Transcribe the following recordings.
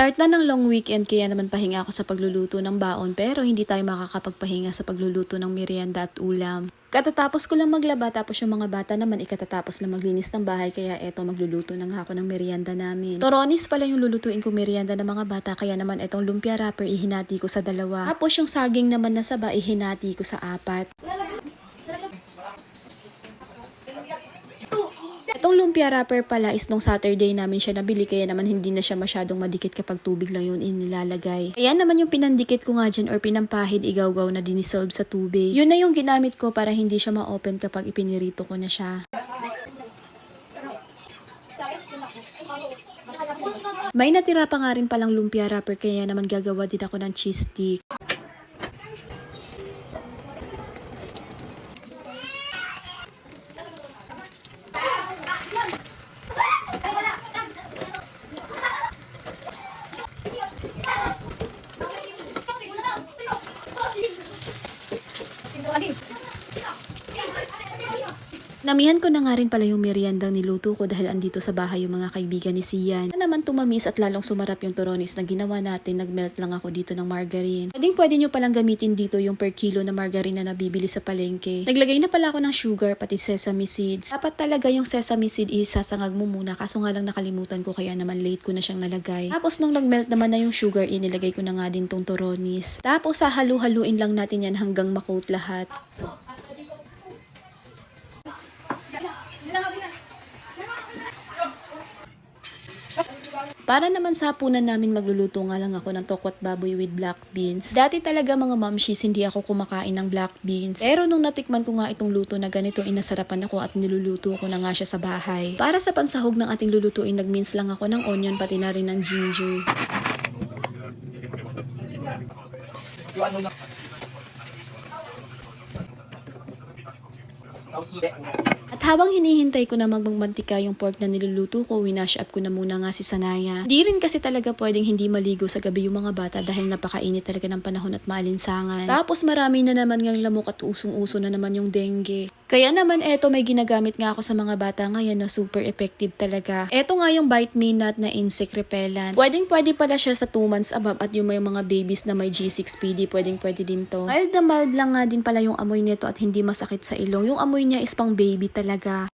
Start na ng long weekend kaya naman pahinga ako sa pagluluto ng baon pero hindi tayo makakapagpahinga sa pagluluto ng merienda at ulam. Katatapos ko lang maglaba tapos yung mga bata naman ikatatapos lang maglinis ng bahay kaya eto magluluto na nga ako ng merienda namin. Toronis pala yung lulutuin ko merienda ng mga bata kaya naman etong lumpia wrapper ihinati ko sa 2. Tapos yung saging naman na saba ihinati ko sa 4. Itong lumpia wrapper pala is nung Saturday namin siya nabili kaya naman hindi na siya masyadong madikit kapag tubig lang yun inilalagay. Kaya naman yung pinandikit ko nga dyan or pinampahid igawgaw na dinisolve sa tubig. Yun na yung ginamit ko para hindi siya ma-open kapag ipinirito ko na siya. May natira pa nga rin palang lumpia wrapper kaya naman gagawa din ako ng cheese stick. Namihan ko na nga rin pala yung meriendang niluto ko dahil andito sa bahay yung mga kaibigan ni Sian. Na naman tumamis at lalong sumarap yung toronis na ginawa natin, nagmelt lang ako dito ng margarine. Pwede nyo palang gamitin dito yung per kilo na margarine na nabibili sa palengke. Naglagay na pala ako ng sugar pati sesame seeds. Dapat talaga yung sesame seed isasangag mo muna kaso nga lang nakalimutan ko kaya naman late ko na siyang nalagay. Tapos nung nagmelt naman na yung sugar, inilagay ko na nga din tong toronis. Tapos halu-haluin lang natin yan hanggang makoat lahat. Para naman sa hapunan namin magluluto nga lang ako ng tokwat baboy with black beans. Dati talaga mga mamshis hindi ako kumakain ng black beans. Pero nung natikman ko nga itong luto na ganito inasarapan ako at niluluto ko na nga siya sa bahay. Para sa pansahog ng ating lulutuin nagmince lang ako ng onion pati na rin ng ginger. At habang hinihintay ko na magmantika yung pork na niluluto ko, winash up ko na muna nga si Sanaya. Di rin kasi talaga pwedeng hindi maligo sa gabi yung mga bata dahil napakainit talaga ng panahon at maalinsangan. Tapos marami na naman ngang lamok at usong-uso na naman yung dengue. Kaya naman eto may ginagamit nga ako sa mga bata ngayon na super effective talaga. Eto nga yung Bite Me Not na insect repellent. Pwede pala siya sa 2 months above at yung may mga babies na may G6PD pwede din to. Mild na mild lang nga din pala yung amoy nito at hindi masakit sa ilong. Yung amoy niya is pang baby talaga.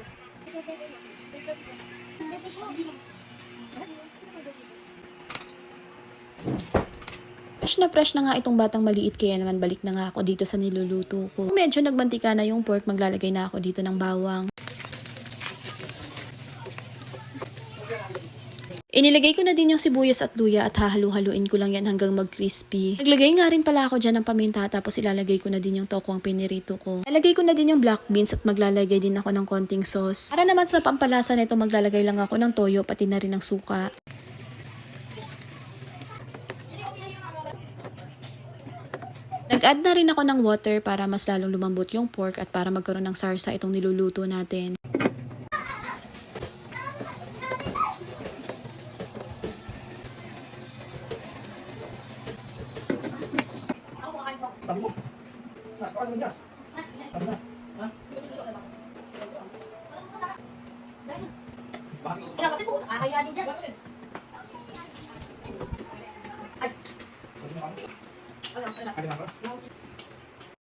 Fresh na nga itong batang maliit kaya naman balik na nga ako dito sa niluluto ko. Medyo nagmantika na yung pork, maglalagay na ako dito ng bawang. Inilagay ko na din yung sibuyas at luya at hahalu-haluin ko lang yan hanggang mag-crispy. Naglagay nga rin pala ako dyan ng paminta tapos ilalagay ko na din yung tokwang pinirito ko. Nalagay ko na din yung black beans at maglalagay din ako ng konting sauce. Para naman sa pampalasa nito maglalagay lang ako ng toyo pati na rin ng suka. Nag-add na rin ako ng water para mas lalong lumambot yung pork at para magkaroon ng sarsa itong niluluto natin.